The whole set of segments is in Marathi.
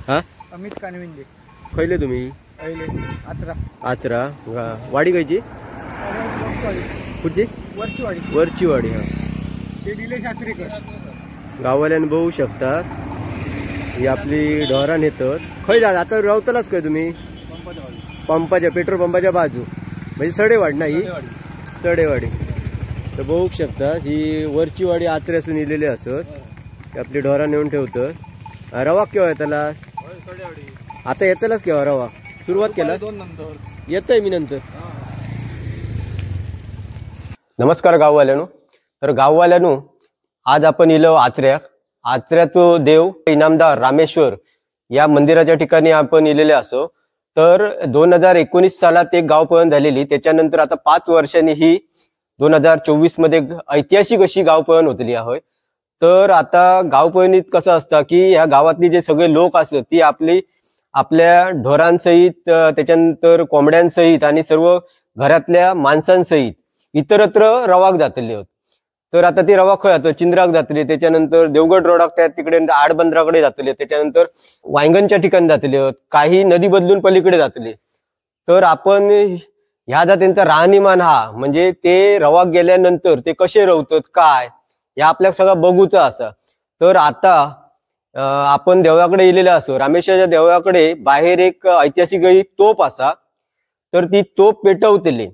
हा अमित कानविंदे. खयले तुम्ही? आचरा. आचरा वाडी खयची? कुठची? वरची वाडी. हा ते निलेश आचरेकर. गाववाल्यान बघू शकतात ही आपली ढोरा नेतात. खय जा आता रावतलाच काय तुम्ही? पंपाच्या पेट्रोल पंपाच्या बाजू म्हणजे सडेवाडी नाही, सडेवाडी. तर बघू शकता ही वरची वाडी आचऱ्यासून इलेली असत. आपली ढोरा नेऊन ठेवतात. रवा केव्हा येताला? आता येतालाच केव्हा रवा सुरुवात केला? येतय मी नंतर. नमस्कार गाववाल्यानो. तर गाववाल्यानो आज आपण इलो आचऱ्याक. आचऱ्याचो देव इनामदार रामेश्वर या मंदिराच्या ठिकाणी आपण इलेले असो. तर 2019 सालात एक गावपळण झालेली. त्याच्यानंतर आता 5 वर्षांनी ही 2024 मध्ये ऐतिहासिक अशी गावपळण होतली आहे. तर आता गावपळणीत कसं असतं की या गावातली जे सगळे लोक असतात ती आपल्या ढोरांसहित, त्याच्यानंतर कोंबड्यांसहित आणि सर्व घरातल्या माणसांसहित इतरत्र रवाक जातले होत. तर आता ती रवा खय जातो? चिंद्राक जातली, त्याच्यानंतर देवगड रोडाक त्या तिकडे आडबंदराकडे जातले, त्याच्यानंतर वांगणच्या ठिकाणी जातले होत, काही नदी बदलून पलीकडे जातले. तर आपण ह्या जातींचा राहणीमान हा म्हणजे ते रवाक गेल्यानंतर ते कसे रवतात काय या आपल्याला सगळं बघूचं असा. तर आता आपण देवळाकडे येलेले असो. रामेश्वरच्या देवळाकडे बाहेर एक ऐतिहासिक तोप असा. तर ती तोप पेटवतली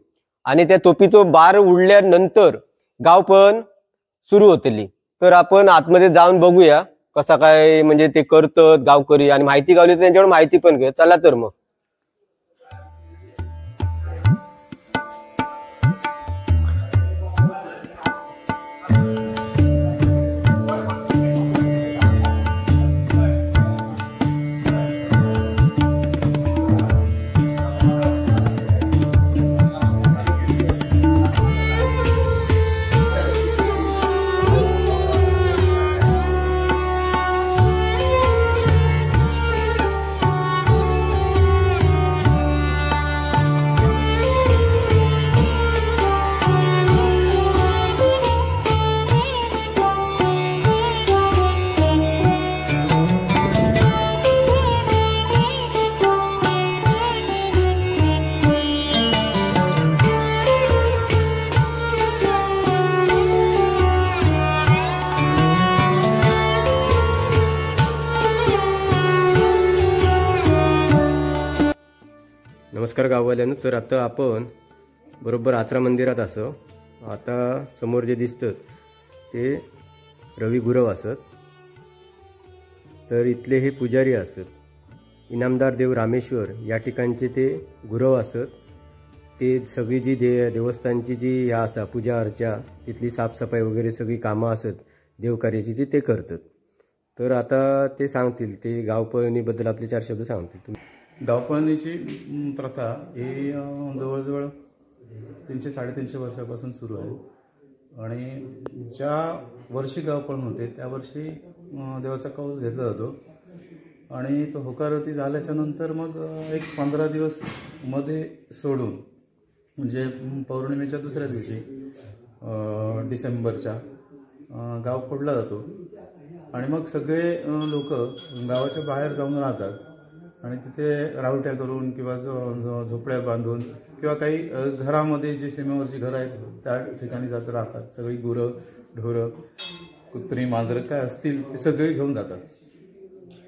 आणि त्या तोपीचो बार उडल्यानंतर गावपळण सुरू होतली. तर आपण आतमध्ये जाऊन बघूया कसा काय म्हणजे ते करतात गावकरी, आणि माहिती गावली तर त्यांच्याकडून माहिती पण घे. चला तर मग. नमस्कार गाववाल्यानो. तर आता आपण बरोबर आचरा मंदिरात असो. आता समोर जे दिसतात ते रवी गुरव असत. तर इथले हे पुजारी असत. इनामदार देव रामेश्वर या ठिकाणचे ते गुरव असत. ते सगळी जी देवस्थानची जी ह्या असा पूजा अर्चा तिथली साफसफाई वगैरे सगळी कामं असत देवकार्याची ती ते करतात. तर आता ते सांगतील, ते गावपळणीबद्दल आपले 4 शब्द सांगतील. तुम्ही गावपळणीची प्रथा ही जवळजवळ 300-350 वर्षापासून सुरू आहे. आणि ज्या वर्षी गावपळण होते त्या वर्षी देवाचा कौल घेतला जातो. आणि तो होकारती झाल्याच्या नंतर मग एक 15 दिवस मध्ये सोडून म्हणजे पौर्णिमेच्या दुसऱ्या दिवशी डिसेंबरच्या गाव फोडला जातो. आणि मग सगळे लोक गावाच्या बाहेर जाऊन राहतात आणि तिथे रावट्या करून किंवा झोपड्या बांधून किंवा काही घरामध्ये जे सीमेवरची घरं आहेत त्या ठिकाणी जात राहतात. सगळी गुरं ढोरं कुत्री मांजरं काय असतील ते सगळे घेऊन जातात.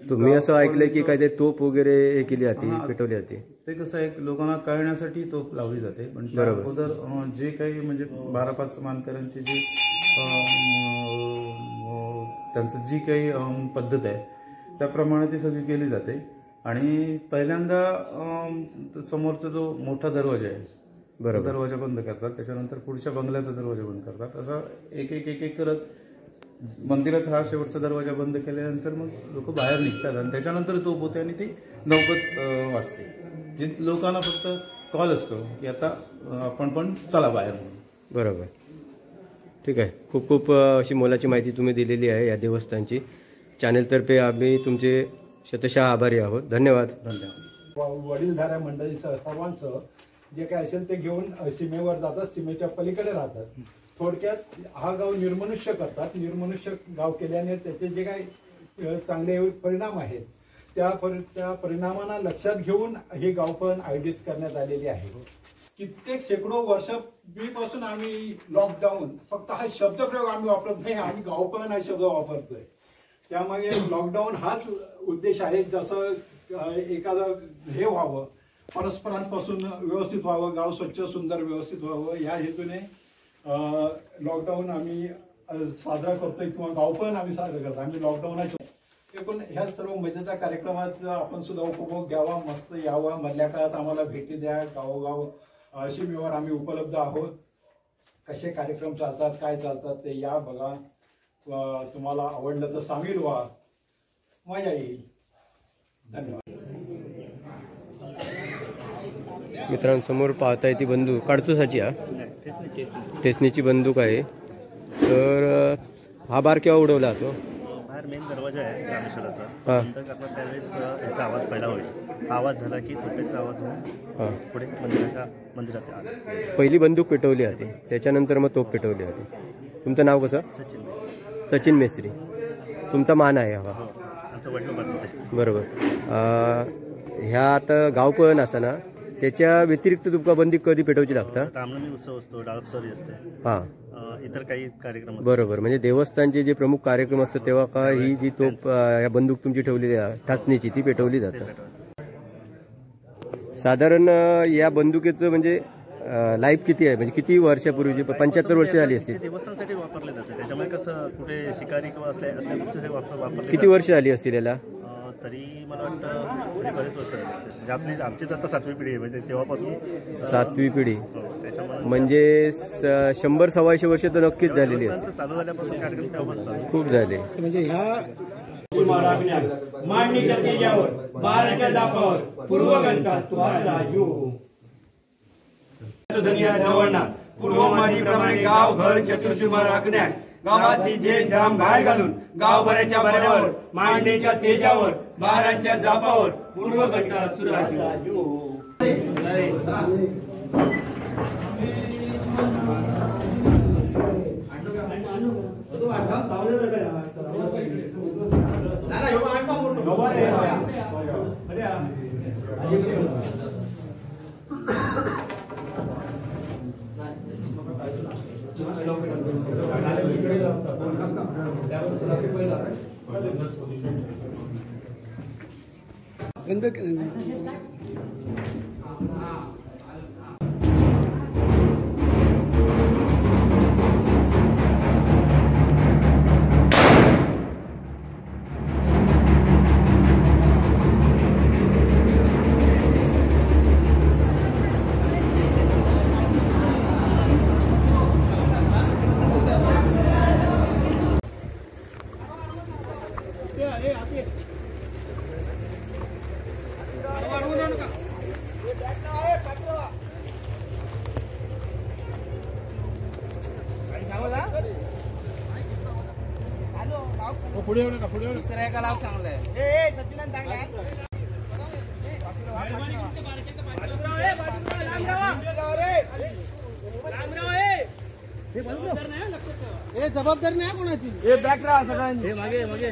तुम्ही असं ऐकलंय की काय ते तोप वगैरे हे केली जाते, पेटवली जाते? ते कसं आहे, लोकांना कळण्यासाठी तोप लावली जाते. पण त्या अगोदर जे काही म्हणजे 12-5 मानकऱ्यांची जी त्यांचं जी काही पद्धत आहे त्याप्रमाणे ती सगळी केली जाते. आणि पहिल्यांदा समोरचा जो मोठा दरवाजा आहे दरवाजा बंद करतात. त्याच्यानंतर पुढच्या बंगल्याचा दरवाजा बंद करतात. असं एक एक करत मंदिराचा हा शेवटचा दरवाजा बंद केल्यानंतर मग लोक बाहेर निघतात आणि त्याच्यानंतर तोप होते आणि ती नौबत वाजते. जे लोकांना फक्त कॉल असतो की आता आपण पण चला बाहेर. बरोबर, ठीक आहे. खूप खूप अशी मोलाची माहिती तुम्ही दिलेली आहे या देवस्थानची. चॅनलतर्फे आम्ही तुमचे शतशः आभारी आहोत. धन्यवाद. वडीलधाऱ्या मंडळी सर्वांसह जे काय असेल ते घेऊन सीमेवर जातात, सीमेच्या पलीकडे राहतात. थोडक्यात हा गाव निर्मनुष्य करतात. निर्मनुष्य गाव केल्याने त्याचे जे काही चांगले परिणाम आहेत. त्या परिणामांना लक्षात घेऊन हे गावपळण आयोजित करण्यात आलेली आहे. कित्येक शेकडो वर्षांपासून आम्ही लॉकडाऊन, फक्त हा शब्दप्रयोग आम्ही वापरत नाही, आम्ही गावपळण हा शब्द वापरतोय. त्यामागे लॉकडाऊन हाच उद्देश आहे. जसं एखादं हे व्हावं, परस्परांपासून व्यवस्थित व्हावं, गाव स्वच्छ सुंदर व्यवस्थित व्हावं, या हेतूने लॉकडाऊन आम्ही साजरा करतोय किंवा गावपळण आम्ही साजरा करतो. आम्ही लॉकडाऊन एकूण ह्या सर्व मजेच्या कार्यक्रमात आपण सुद्धा उपभोग घ्यावा, मस्त यावा. मधल्या काळात आम्हाला भेटी द्या. गावोगाव सीमेवर आम्ही उपलब्ध आहोत. कसे कार्यक्रम चालतात, काय चालतात ते या बघा. तुम्हाला आवडलं तर सामील व्हा, मजा येईल. धन्यवाद. मित्रांनो, समोर पाहताय ती बंदूक काडतुसाची, टेसनीची बंदूक आहे. तर हा बार केव्हा उडवला तो? बाहेर मेन दरवाजा आहे रामेश्वराचा, बंद करणार त्यावेळेस याचा आवाज पहिला होईल. आवाज झाला की तुपेचा आवाज होऊन पुढे मंदिरात आला. पहिली बंदूक पेटवली होती, त्याच्यानंतर मग तोप पेटवली होती. तुमचं नाव कसं? सचिन मेस्त्री. सचिन मेस्त्री. तुमचा मान आहे हा? आमचं वडील बनवते. बरोबर. ह्या आता गावपळण असा ना, त्याच्या व्यतिरिक्त तुमका बंदूक कधी पेटवची लागता? रामनवमी उत्सव असतो, डाळपसरी असते, हां, इतर काही कार्यक्रम असतात. बरोबर. म्हणजे देवस्थानचे जे प्रमुख कार्यक्रम असतात तेव्हा का ही जी तोप या बंदूक तुमची ठेवलेली आहे टाचणीची ती पेटवली जातात. साधारण या बंदुकीचं म्हणजे लाईफ किती आहे? म्हणजे किती वर्षापूर्वीची? 75 वर्ष झाली असतील. देवस्थानासाठी वापरले जाते. त्याच्यामुळे कसं कुठे शिकारी किंवा असल्या गोष्टी वापरले. किती वर्ष झाली असतील याला? तरी मला वाटतं बरेच वर्ष झाली असतील. म्हणजे आमची आता 7वी पिढी आहे, म्हणजे तेव्हापासून 7वी पिढी. त्याच्यामुळे म्हणजे 100-125 वर्ष तर नक्कीच झालेली असते. चालू झाल्यापासून कार्यक्रम तेव्हाच चालू खूप झाले. म्हणजे ह्या मांडणीच्या तेजावर, बाराच्या जापावर, पूर्वगंता तुझा यो पूर्वमादीप्रमाणे गाव घर चतुर्सीमा राखण्यात गावातली जे धाम बाहेर घालून गावभराच्या बऱ्यावर, मांडणीच्या तेजावर, बारांच्या जापावर, पूर्वगंता सुराजा यो. पुढे येऊ नका, पुढे येऊ नका. दुसरा एका लाव चांगला आहे. सचिन जबाबदारी नाही कोणाची. बॅक राहा सगळ्यांनी. मागे मागे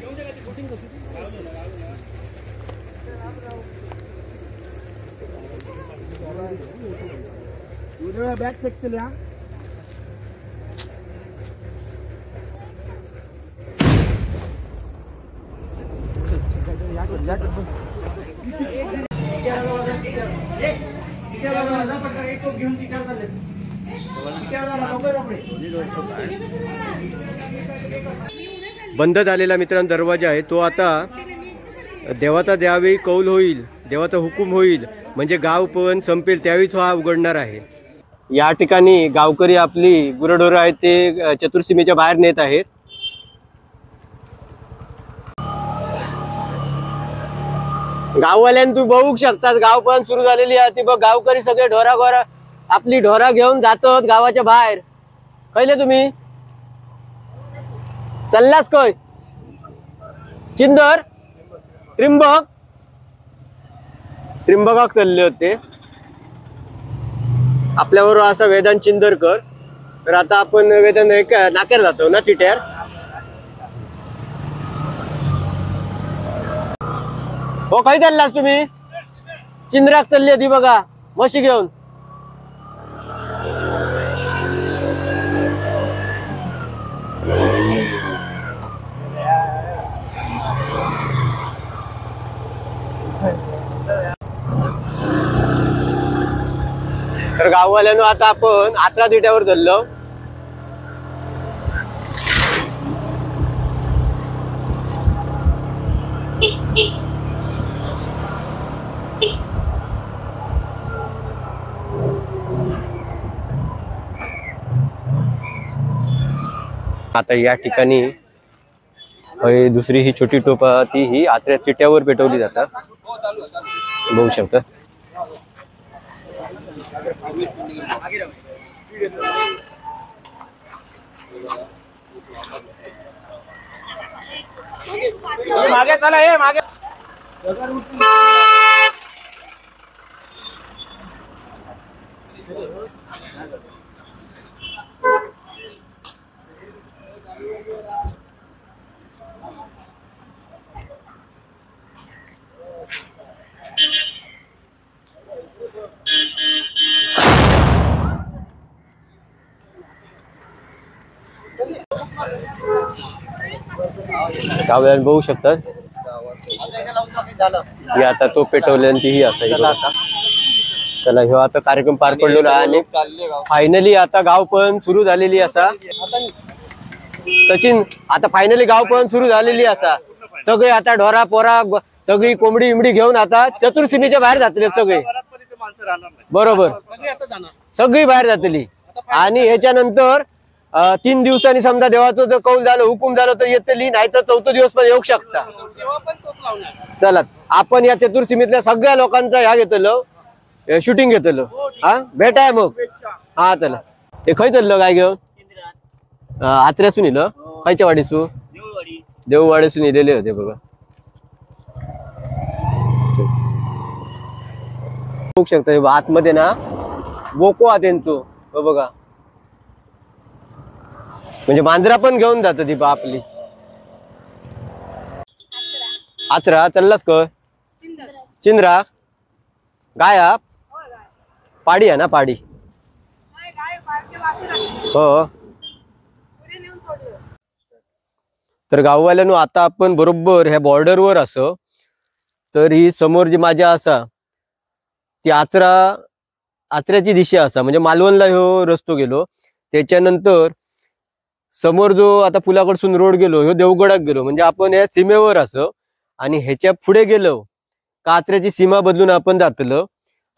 बॅक चेक केली. हा बंद झालेला मित्रांनो दरवाजा आहे तो आता देवाचा ज्यावेळी कौल होईल, देवाचा हुकूम होईल, म्हणजे गाव पण संपेल त्यावेळीच हा उघडणार आहे. या ठिकाणी गावकरी आपली गुरढोरं आहेत ते चतुर्सीमेच्या बाहेर नेत आहेत. गाववाल्यांनी तू बघू शकतात गाव पण सुरू झालेली आहे. ती बघ गावकरी सगळे ढोरा आपली ढोरा घेऊन जातात गावाच्या बाहेर. कळले तुम्ही? चाललास काय? चिंदर त्रिंबकाक चालले होते. आपल्याबरोबर असा वेदांत चिंदरकर. तर आता आपण वेदांत नाक्यावर जातो ना, तिट्यार. हो काही चाललास तुम्ही? चिंद्राक चालली ती बघा म्हशी घेऊन. तर गाववाल्यानं आता आपण आत्रा दिट्यावर धरलो. आता या ठिकाणी दुसरी ही छोटी टोपा ती ही आचऱ्या चिट्यावर पेटवली जातात बघू शकता. मागे चला हे मागे. गावल्यान बघू शकतात ही आता तो पेटवल्यानंतर ही असा चला ह्यो आता कार्यक्रम पार पडलेला आणि फायनली आता गाव पण सुरू झालेली असा. सचिन आता फायनली गाव पण सुरू झालेली असा. सगळे आता ढोरा पोरा सगळी कोंबडी इमडी घेऊन आता चतुर्सीमेच्या बाहेर जातले सगळे. बरोबर सगळी बाहेर जातली आणि ह्याच्यानंतर 3 दिवसांनी समजा देवाचं जर कौल झालं हुकूम झालं तर येतली नाही तर 4था दिवस पण येऊ शकता. चला आपण या चतुर्सीमेतल्या सगळ्या लोकांचा ह्या घेतलो शूटिंग घेतलो. हा भेटाय मग. हा चला हे खय चाललं काय घेऊन आचऱ्यासून इलं खायच्या वाडीचू देववाडीसून इलेले होते बघा. बघू शकता आतमध्ये ना बोको आ त्यांचो बघा म्हणजे मांजरा पण घेऊन जात ती बा आपली. आचरा चाललास क चिंद्रा गाय पाडी आहे ना पाडी. हो तर गाववाल्यानो आता आपण बरोबर ह्या बॉर्डरवर असो तर ही समोर जी माझ्या असा ती आचऱ्याची दिशा असा म्हणजे मालवणला ह्यो रस्तो गेलो. त्याच्यानंतर समोर जो आता पुलाकडसून रोड गेलो ह्यो देवगडाक गेलो म्हणजे आपण या सीमेवर असो आणि ह्याच्या पुढे गेलो का आचऱ्याची सीमा बदलून आपण जातलो.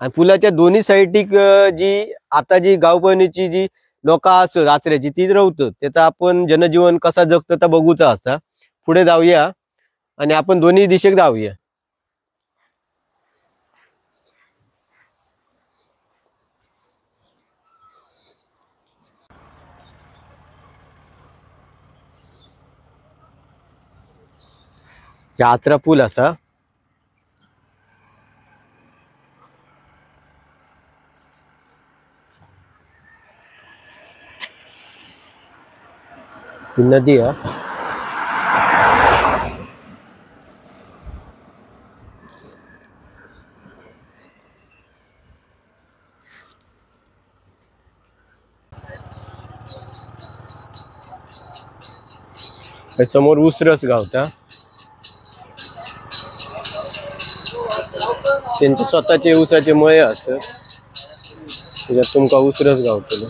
आणि पुलाच्या दोन्ही साईडीक जी आता जी गावपणीची जी लोक असत आचऱ्याची ती रवतात त्याचा आपण जनजीवन कसा जगतं त्या बघूचा असता. पुढे जाऊया आणि आपण दोन्ही दिशेक जाऊया. आचरा पूल असा नदी आहे. समोर उसरस गावता त्यांचे स्वतःचे ऊसाचे मळे असत त्याच्यात तुमका उसरस गावतलो.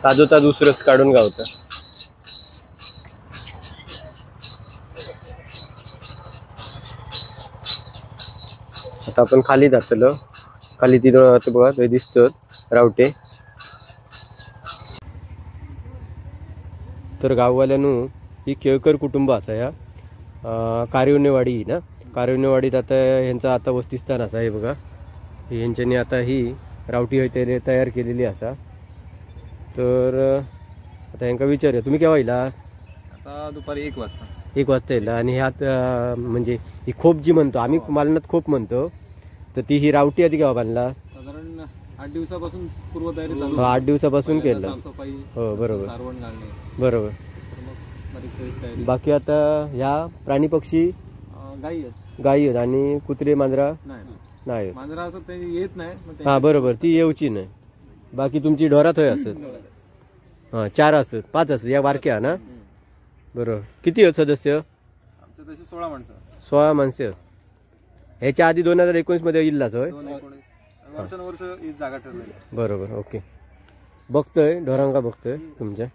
ताजो ताज उसरस काढून गावता. आता आपण खाली जातलो. खाली तिथं बघा थंय दिसतात रावटे. तर गाववाल्यानु ही केळकर कुटुंब असा या कारवणेवाडी ना कारवणेवाडीत आता ह्यांचा आता वस्तीस्थान असा हे बघा. ह्यांच्यानी आता ही रावटी तयार केलेली असा. तर आता ह्यांका विचारूया तुम्ही केव्हा येलास? आता दुपारी 1 वाजता. 1 वाजता येला. आणि ह्यात म्हणजे ही खोप जी म्हणतो आम्ही मालवणात खोप म्हणतो तर ती ही रावटी आधी केव्हा बांधला? साधारण 8 दिवसापासून पूर्वतयारी चालू 8 दिवसापासून केलं. साफसफाई, हो बरोबर सारवण घालणे, बरोबर. तर मग बारीक सारीक तयारी. बाकी आता ह्या प्राणी पक्षी गाई आहेत? गायी आहेत आणि कुत्रे मांजरा नाही नाही आहेत. मांजरा असं ते येत नाही मग ते हा बरोबर, ती येऊची नाही. बाकी तुमची ढोरात होय असत. हा 4 असत 5 असत या बारक्या ना. बरोबर. किती आहेत सदस्य? आमच्या तशी 16 माणसं. 16 माणसे आहेत. ह्याच्या आधी 2019 मध्ये इल्लाच होय. 2019 वर्षानुवर्ष ही जागा ठरलेली आहे. बरोबर. ओके. बघतोय ढोरांका बघतोय तुमच्या.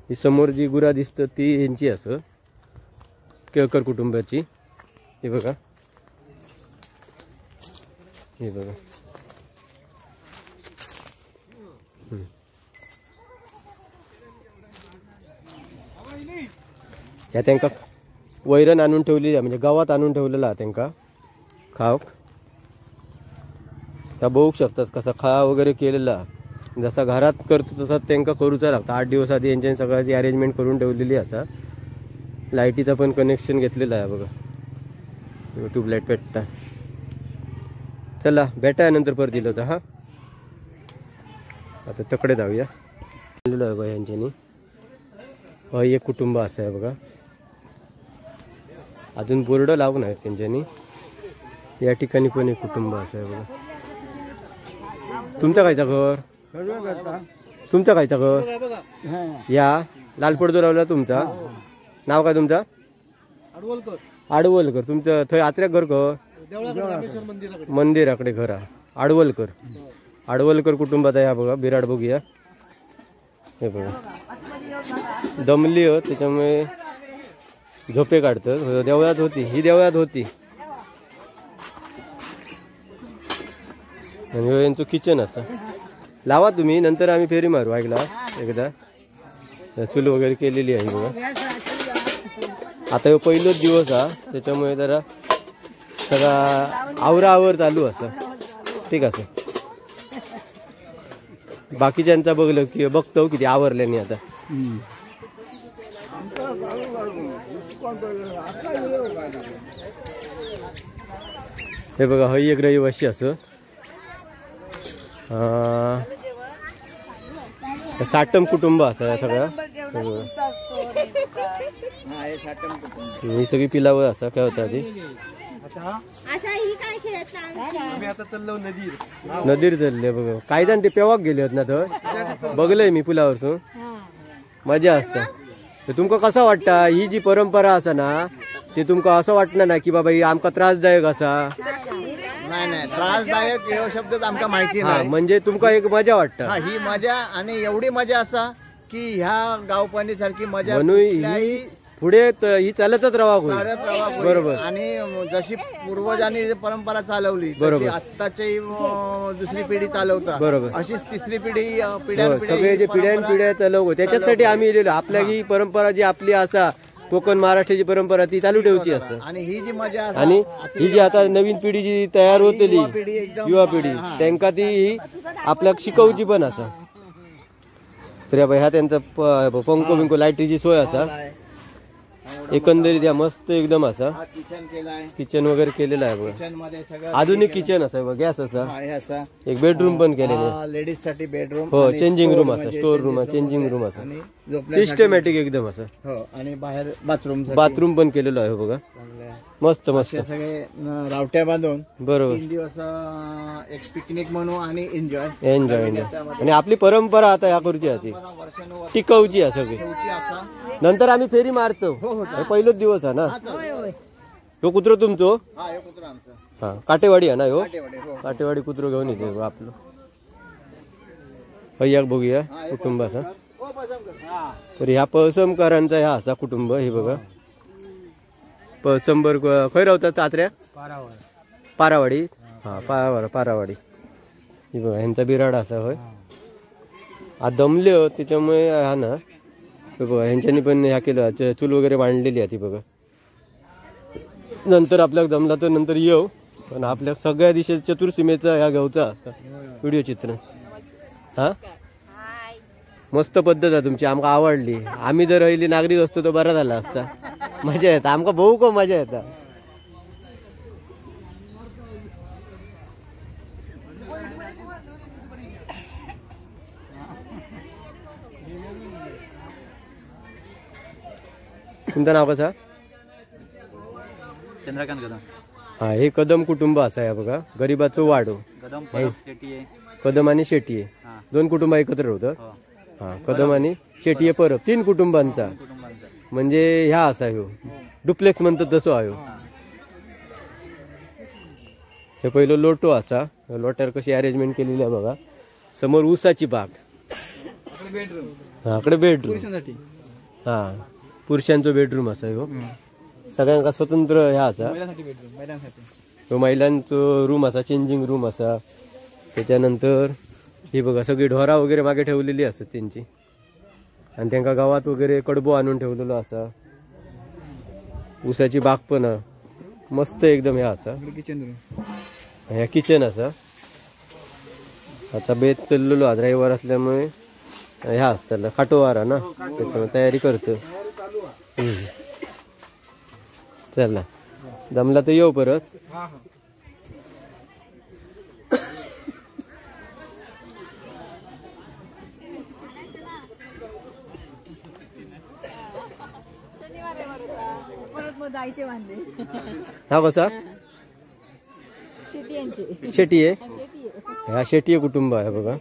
ही समोर जी गुरा दिसत ती यांची असं केळकर कुटुंबाची. हे बघा, हे बघा. ह्या त्यांका वैरण आणून ठेवलेली आहे, म्हणजे गावात आणून ठेवलेला त्यांका खावक. त्या बघू शकतात कसा खा वगैरे केलेला. जसा घरात करतो तसा त्यांका करूचा लागतं. 8 दिवस आधी यांच्या सगळ्याची अरेंजमेंट करून ठेवलेली असा. लाईटीचा पण कनेक्शन घेतलेला आहे बघा. ट्यूबलाईट पेटता. चला भेटा नंतर परत दिलं होतं. हा आता तकडे जाऊया. आहे बघा यांच्यानी. एक कुटुंब असं आहे बघा. अजून बोर्ड लावून आहेत त्यांच्यानी. या ठिकाणी पण एक कुटुंब असं आहे बघा. तुमचं कायचा घर? तुमचं कायचा घर? या लालपडदो लावला तुमचा. नाव काय तुमचा? आडवलकर. तुमचं थंय आचऱ्याक घर का? मंदिराकडे घर आहे. आडवलकर. आडवलकर कुटुंबात आहे. हा बघा बिराड बघूया. हे बघा दमली हो त्याच्यामुळे झोपे काढतात. देवळात होती ही, देवळात होती. आणि यांचं किचन असं. लावा तुम्ही, नंतर आम्ही फेरी मारू. ऐकला एकदा. चूल वगैरे केलेली आहे बघा. आता हे पहिलोच दिवस हा, त्याच्यामुळे जरा सगळा आवरावर चालू असं. ठीक आहे. बाकीच्यांचा बघलं की बघतो किती आवरल्याने आता. हे बघा हई एक रहिवाशी असं. साटम कुटुंब असं सगळं. ही सगळी पिलावं असा काय होता आधी. नदीर चालले बघा. कायद्यान ते पेवाक गेले होत ना तर बघलंय मी पुलावरसून. मजा असता. तुमका कसं वाटतं ही जी परंपरा असा ना, ते तुमका असं वाटणार ना की बाबा ही आमका त्रासदायक असा? नाही त्रासदायक हे शब्द आमका माहिती नाही. म्हणजे तुमका एक मजा वाटतं. ही मजा आणि एवढी मजा असा की ह्या गावपाणी सारखी मजा म्हणून ही पुढे ही चालतच राहा. बरोबर. आणि जशी पूर्वजांनी परंपरा चालवली बरोबर, आत्ताची दुसरी पिढी चालवता बरोबर, अशीच तिसरी पिढी सगळे जे पिढ्यान चालव. त्याच्यासाठी आम्ही लिहिलो आपल्या ही परंपरा जी आपली असा कोकण महाराष्ट्राची परंपरा ती चालू ठेवची असं. आणि ही जी मजा आणि ही जी आता नवीन पिढी जी तयार होतली युवा पिढी त्यांका ती आपल्याक शिकवची पण असा. तर ह्या त्यांचा पंखो बिंको लाईटीची सोय असा. एकंदरीत या मस्त एकदम असा किचन वगैरे केलेला आहे बघा. आधुनिक किचन असा बघा. गॅस असा. एक बेडरूम पण केलेले लेडीज साठी बेडरूम. हो चेंजिंग रूम असा. स्टोर रूम चेंजिंग रूम असा. सिस्टमॅटिक एकदम असं. हो आणि बाहेर बाथरूम पण केलेलं आहे बघा. मस्त मस्त सगळे रावट्या बांधून बरोबर 3 दिवस एक पिकनिक म्हणू आणि एन्जॉय. आणि आपली परंपरा आता या करूची आहे ती टिकवची आहे सगळी. नंतर आम्ही फेरी मारतो. पहिलोच दिवस आहे ना. तो कुत्र तुमचो? हा काटेवाडी आहे ना. हो काटेवाडी कुत्र घेऊन येते आपलं. एक बघूया कुटुंबाचा. तर ह्या पळसमकारांचा ह्या असा कुटुंब. हे बघा पळसंबर खय राहतात आचऱ्या? पारावाडी. हा पारावाडी. हे बघा ह्यांचा बिराडा असा होय. हा दमले हो त्याच्यामुळे हा ना. बघा ह्यांच्यानी पण ह्या केलं चूल वगैरे मांडलेली आहे ती बघा. नंतर आपल्याला जमला तर नंतर येऊ. पण आपल्या सगळ्या दिशे चतुर्सीमेचा ह्या गावचा व्हिडिओ चित्र. हा मस्त पद्धत आहे तुमची. आमका आवडली. आम्ही जर राहिली नागरिक असतो तर बरा झाला असता. मजा येता आमका बहु को मजा येता. तुमचं नाव कसं? चंद्रकांत कदम. हा, हे कदम कुटुंब असं आहे बघा, गरिबाचं वाडो. कदम शेट्टी आहे. कदम आणि शेट्टी आहे, हा. 2 कुटुंब एकत्र होतं. हो. हा, कदम आणि शेट्टी आहे परब, 3 कुटुंबांचा. कुटुंबांचा. म्हणजे ह्या असा ह्यो डुप्लेक्स म्हणतात तसं आहे. हे पहिलं लोटो असा, लोट्यावर कशी अरेंजमेंट केलेली आहे बघा. समोर ऊसाची बाग, इकडे बेडरूम. हा, पुरुषांचं बेडरूम असा ह्यो. सगळ्यांका स्वतंत्र ह्या असा. तो महिलांचं रूम असा, चेंजिंग रूम असा. त्याच्यानंतर ही बघा सगळी ढोरा वगैरे मागे ठेवलेली असतात त्यांची, आणि त्यांका गावात वगैरे कडबो आणून ठेवलेलो असा. ऊसाची बाग पण मस्त एकदम ह्या असा. ह्या किचन असा. आता बेत चाललेलो आज रविवार असल्यामुळे ह्या असताना खाटोवारा ना, त्याच्यामुळे तयारी करतो. चला, जमला तर येऊ परत. जायचे वांदे. हा कसा शेटी आहे. ह्या शेटी कुटुंब आहे बघा.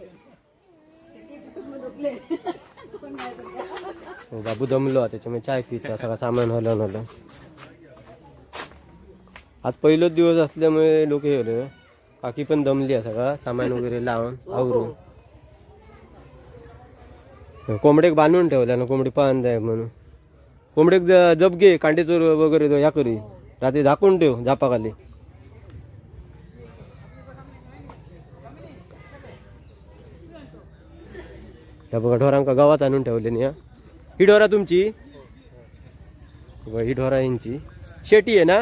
बाबू दमलो त्याच्यामुळे चाय पिता, सगळं सामान हलवलं. आज पहिलोच दिवस असल्यामुळे लोक हे होले. काकी पण दमली आहे, सगळं सामान वगैरे लावून आवरून. कोंबडेक बांधून ठेवल्या ना, कोंबडी पाहून जाय म्हणून. कोंबडेक जबगे कांडेचोर वगैरे ह्या करी रात्री झाकून ठेव झापाखाली. ह्या बघा ढोरांका गावात आणून ठेवले नाही. ही ढोरा तुमची? ही ढोरा यांची. शेटी आहे ना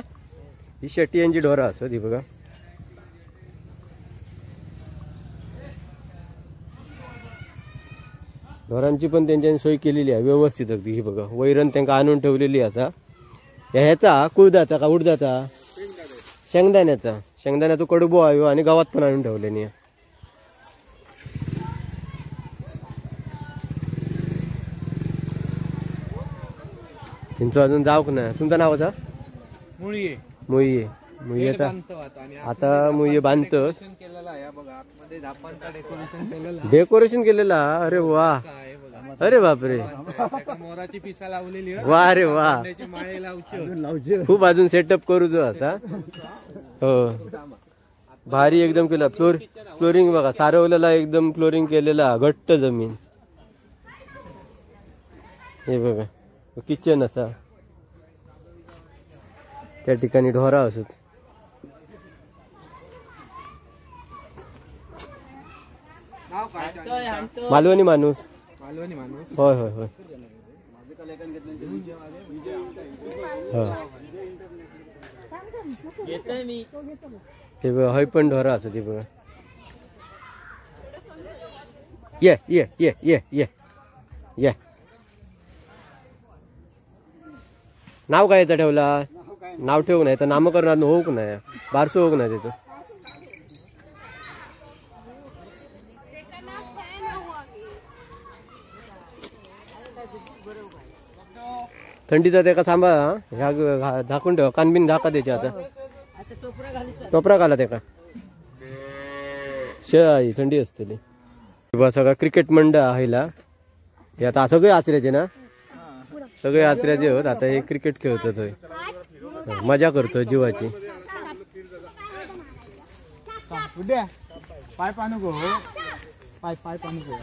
ही? शेटी यांची ढोरा असत ही बघा. ढोरांची पण त्यांच्यानी सोय केलेली आहे व्यवस्थित अगदी. ही बघा वैरण त्यांना आणून ठेवलेली असा. ह्याचा कुळदाचा का उडदाचा? शेंगदाण्याचा. शेंगदाण्याचा कडबो आहे आणि गावात पण आणून ठेवले नाही. तुमचं अजून जाऊक ना. तुमचं नाव होता? मुळी मुळीचा. आता मुळी बांधतो. डेकोरेशन केलेला. अरे वा, अरे बापरे, मोराची पिसा लावलेली. वा रे वा, खूप अजून सेटअप करू जो असा. हो, भारी एकदम केला. फ्लोरिंग बघा सारवलेला एकदम, फ्लोरिंग केलेला घट्ट जमीन. हे बघा किचन असा. त्या ठिकाणी ढोरा असत. मालवणी माणूस. होय होय होय. हे बघा हय पण ढोरा असत. हे बघा ये ये ये ये ये ये. नाव काय याचं ठेवला? नाव ठेवू नाही तर नामकरणात होऊक नाही, बारसो होऊक नाही तिथं. थंडीचा त्याका थांबा. ह्या झाकून ठेवा, कानबिन ढाका त्याचे. आता टोपरा घाला त्याका, थंडी असते. सगळा क्रिकेट मंडळ आहेला. हे आता सगळे आचऱ्याचे ना, सगळे आचऱ्याचे होत. आता हे क्रिकेट खेळतात होय, मजा करतो जीवाची. पाय पाणी गो, पाय पाय पाणी गो.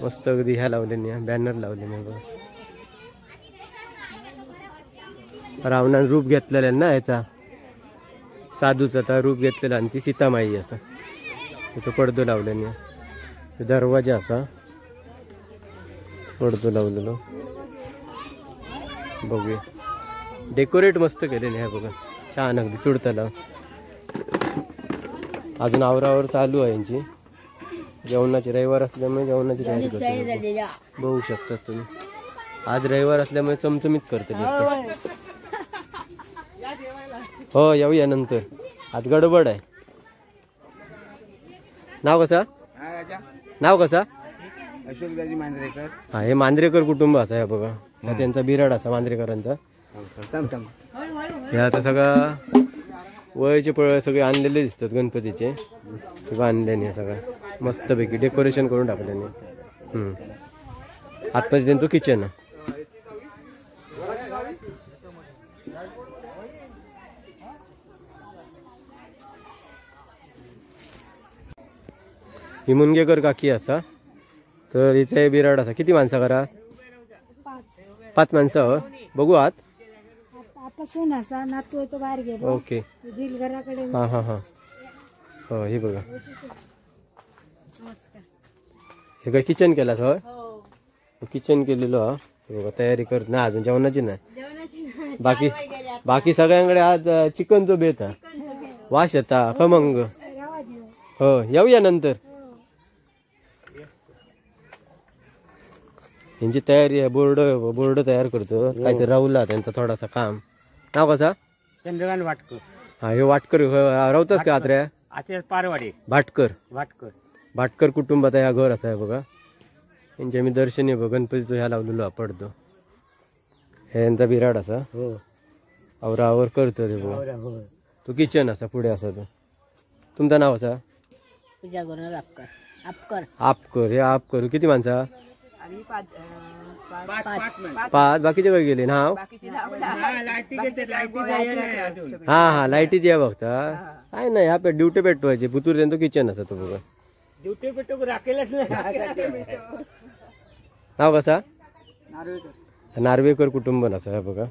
मस्त अगदी ह्या लावले नाही, बॅनर लावले नाही बघा. रावणाने रूप घेतलेलं ना ह्याचा, साधूचा आता रूप घेतलेला. आणि ती सीतामाई असा. त्याचा पडदो लावले नाही. दरवाजा असा पडदो लावलेलो. बघूया, डेकोरेट मस्त केलेले आहे बघा, छान अगदी चुडताला. अजून आवरावर चालू आहे यांची. जेवणाची रविवार असल्यामुळे जेवणाची तयारी करते. बघू शकतात तुम्ही. आज रविवार असल्यामुळे चमचमीत करते. हो येऊया नंतर, आज गडबड आहे. नाव कसा? नाव कसा? अशोकदाजी मांजरेकर. हा हे मांजरेकर कुटुंब असा आहे बघा. हा त्यांचा बिराड असा मांजरेकरांचा. हे आता सगळा वयाचे पळ सगळे आणलेले दिसतात गणपतीचे. सगळं आणल्याने सगळं मस्तपैकी डेकोरेशन करून टाकल्याने. आतमध्ये त्यांचं किचन. ही मुनगेकर काकी असा. तर हिचे बिराड असा. किती माणसं घरात? 5 माणसं. बघू आत. ओके. हा हा हा. हो हे बघा. हे काय किचन केलं होय? किचन केलेलं हा. हे बघा तयारी करत नाही अजून जेवणाची नाही. बाकी सगळ्यांकडे आज चिकनचं बेत हा. वास येता खमंग. हो येऊया नंतर. यांची तयारी आहे. बोर्ड तयार करतो काहीतरी राहुला त्यांचा थोडासा काम. नाव कसा? चंद्रकांत वाटकर. हा हे वाटकर राहतच का आत्र्या? आचार्य पारवाडी. भाटकर कुटुंबात या घर असं आहे बघा. यांच्या मी दर्शनी गणपतीचं ह्या लावलेलो पडतो. हे यांचा बिराड असा. आवरावर करतो ते बघा. तो किचन असा पुढे असा. तो तुमचं नाव असा? आपकर. हे आपकर. किती माणसा? 5. बाकीचे काय गेले नाव? हा लाईटीची आहे बघता. काय नाही ह्या ड्युटी पेटवायचे. पुतूर त्यांचं किचन असं तो बघा. नाव कसा? नार्वेकर कुटुंब असं आहे बघा.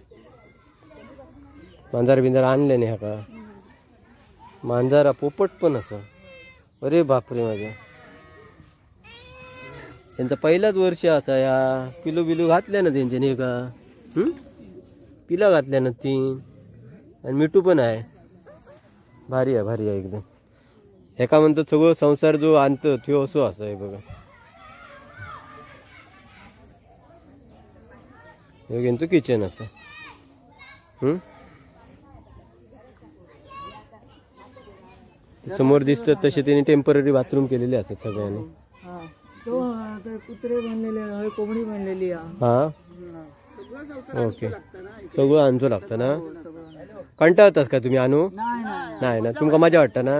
मांजर बिंजार आणले नाही हा का? मांजरा पोपट पण असं. अरे बापरे माझ्या. त्यांचा पहिलाच वर्ष असा. या पिलू घातल्या ना त्यांच्या नाही का? पिला घातल्या ना 3. आणि मिठू पण आहे. भारी आहे एकदम. एका म्हणतो सगळं संसार जो आणतो तो असो असं आहे बघा. यांचं किचन असं. समोर दिसतात तसे त्यांनी टेम्पररी बाथरूम केलेले असतात सगळ्यांनी. कुत्रे बनलेले कोंबडी बनलेली. हा ओके. सगळं आणतो लागतं ना. कंटाळतास का तुम्ही आणू? नाही ना. तुमका मजा वाटतं ना?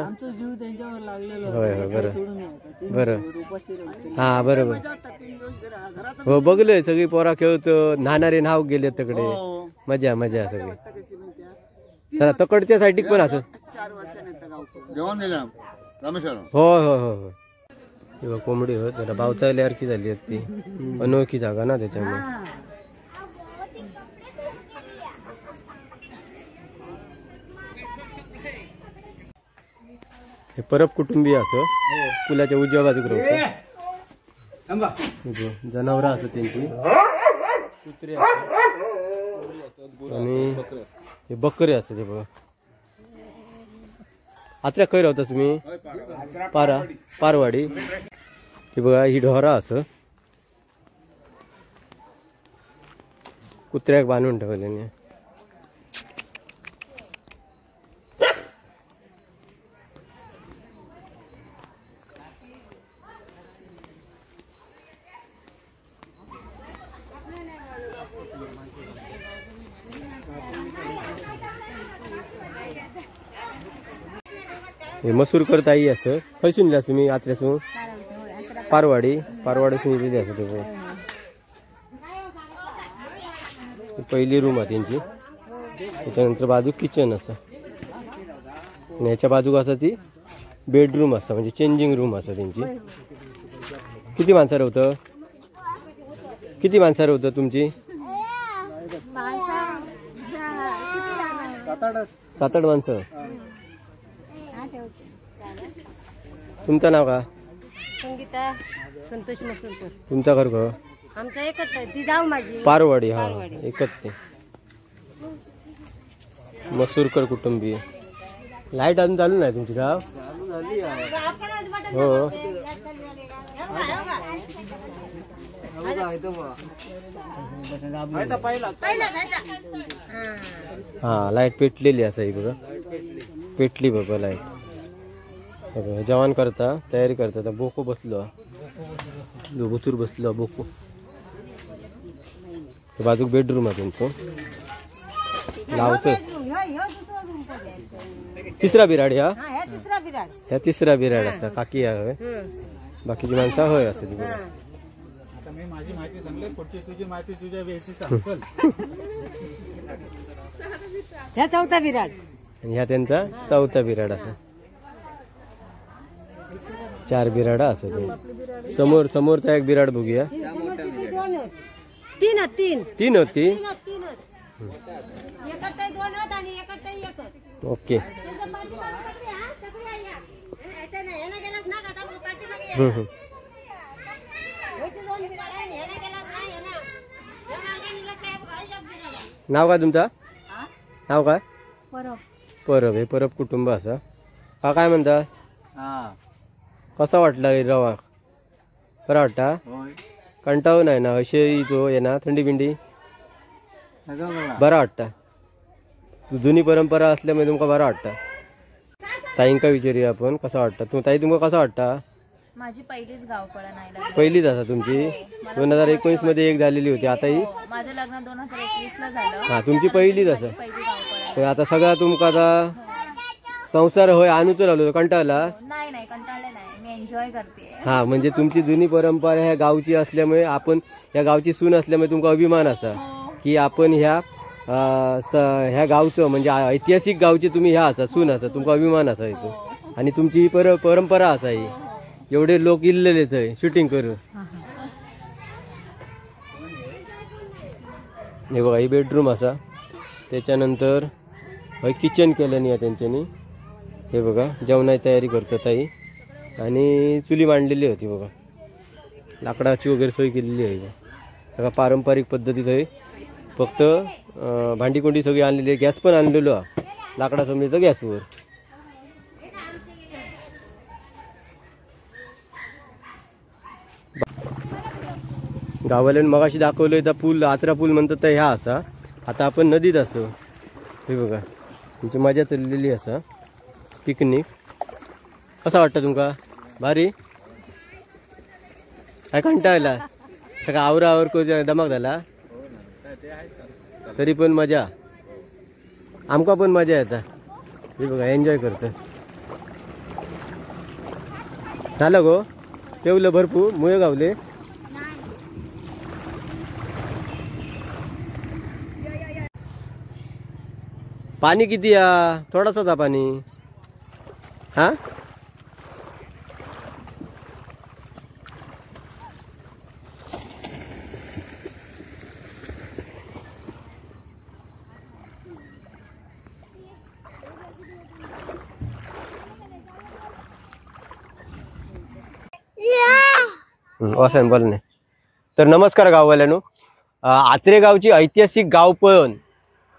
होय बरं. हा बरोबर. हो बघलोय सगळी पोरा खेळतो. न्हाणारे नाव गेले तिकडे. मजा सगळी. चला तकडच्या साठी पण असं. हो कोंबडी हो. जरा बावचायल्यासारखी झाली ती. अनोळखी जागा ना त्याच्यामुळे. हे परब कुटुंबीय असं. पुलाच्या उजव्या बाजूक राहतं. जनावर असं त्यांची. कुत्रे आणि हे बकरे असतात. हे बघा. आत्र्या खय राहता तुम्ही? पारवाडी. हे बघा ही ढोरा असं कुत्र्याक बांधून ठेवल्याने. हे मसूरकर ताई असं. खयसून दिला तुम्ही? आत्र्यासून? पारवाडीसून दिली असं. ते पहिली रूम आहे त्यांची. त्याच्यानंतर बाजू किचन असं. आणि ह्याच्या बाजूक असा ती बेडरूम असा म्हणजे चेंजिंग रूम असा त्यांची. किती माणसं राहतं? किती माणसं राहतं तुमची? 7-8 माणसं. तुमचं नाव का? संगीता संतोष मसूरकर. तुमचा घर का? आमचं एकच आहे. ती जाऊ माझी पारवाडी. हा एकच ते. मसूरकर कुटुंबीय. लाईट अजून चालू नाही तुमची गाव? हो हा लाईट पेटलेली असं. बघा पेटली बाबा लाईट. जेवण करता तयारी करता. बोको बसलो. दोघूचूर बसलो बोको बाजूक बेडरूम आहे तुमचं लावतोय तिसरा बिराड ह्या ह्या तिसरा बिराड असा काकी आहे बाकीची माणसं होय असं तिकडे आता मी माझी माहिती सांगले पुढची तुझी माहिती तुझ्या वेळेची ह्या चौथा विराट आणि ह्या त्यांचा चौथा बिराड असा 4 बिराडा असं ते समोरचा एक बिराड बघूया तीन तीन होती ओके नाव काय तुमचा नाव काय परब हे परब कुटुंब असा हा काय म्हणता कसा वाटला रे रवा बरा वाटता कंटाळू नाही ना अशे जो येना थंडी बिंडी बरा वाटता जुनी परंपरा असल्यामुळे तुमका बरा वाटता ताईंका विचारूया आपण कसा वाटता तू ताई तुमका कसा वाटता माझी पहिलीच गावपळा नाही पहिलीच असा तुमची 2019 मध्ये एक झालेली होती आता ही माझं लग्न 2021 ला झालं हा तुमची पहिलीच असं पहिली गावपळा आता सगळा तुमका आता संसार होय आणूच लागलो कंटाळला नाही कंटाळले नाही मी एन्जॉय करते हा म्हणजे तुमची जुनी परंपरा ह्या गावची असल्यामुळे आपण ह्या गावची सून असल्यामुळे तुमका अभिमान असा की आपण ह्या गावचं म्हणजे ऐतिहासिक गावचे तुम्ही ह्या असा सून असा तुमका अभिमान असा इथं आणि तुमची ही परंपरा असा ही एवढे लोक इल्लेले थंय शूटिंग करून हे बघा ही बेडरूम असा त्याच्यानंतर किचन केल्यानी आहे त्यांच्यानी हे बघा जेवणाची तयारी करतात ताई आणि चुली मांडलेली होती बघा लाकडाची वगैरे सोय केलेली आहे सगळा पारंपरिक पद्धतीचं आहे फक्त भांडी कोंडी सगळी आणलेली आहे गॅस पण आणलेलो आहे लाकडा समजेचं गॅसवर गावाल्यान मगाशी दाखवलंय तर पूल आचरा पूल म्हणतात तर ह्या असा आता आपण नदीत असो हे बघा तुमची मजा चाललेली असा पिकनिक कसा वाटतं तुमका भारी काय कंटाळला सगळा आवरावर को दमाक झाला तरी पण मजा आमका पण मजा येता हे बघा एन्जॉय करतं झालं गो पेवलं भरपूर मुळे गावले पाणी किती या थोडासाच आहे पाणी हा असं बोल नाही तर नमस्कार गाववाल्यानो आचरे गावची ऐतिहासिक गावपळण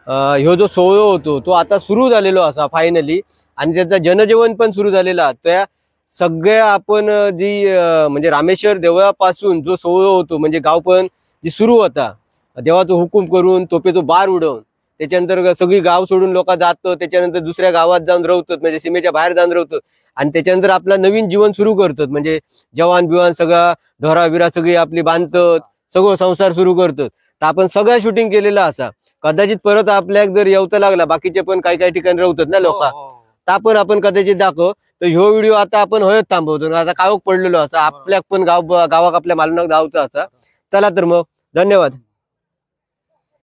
ह्यो जो सोहळो होतो तो आता सुरू झालेलो असा फायनली आणि त्याचा जनजीवन पण सुरू झालेला त्या सगळ्या आपण जी म्हणजे रामेश्वर देवळापासून जो सोहळो होतो म्हणजे गावपळण जी सुरू होता देवाचा हुकूम करून तोपेचो बार उडवून त्याच्यानंतर सगळी गाव सोडून लोक जातो त्याच्यानंतर दुसऱ्या गावात जाऊन राहतात म्हणजे सीमेच्या बाहेर जाऊन राहतात आणि त्याच्यानंतर आपलं नवीन जीवन सुरू करतात म्हणजे जवान बिवान सगळा ढोरा बिरा सगळी आपली बांधतात सगळं संसार सुरू करतात तर आपण सगळं शूटिंग केलेलं असा कदाचित परत आपल्याक जर येवता लागला बाकीचे पण काही ठिकाणी राहतात ना लोक तर आपण कदाचित दाखव तर ह्यो व्हिडिओ आता आपण हयत थांबवतो आता कावक पडलेलो असा आपल्याक पण गावाक आपल्या मालनाक धावतो असा चला तर मग धन्यवाद.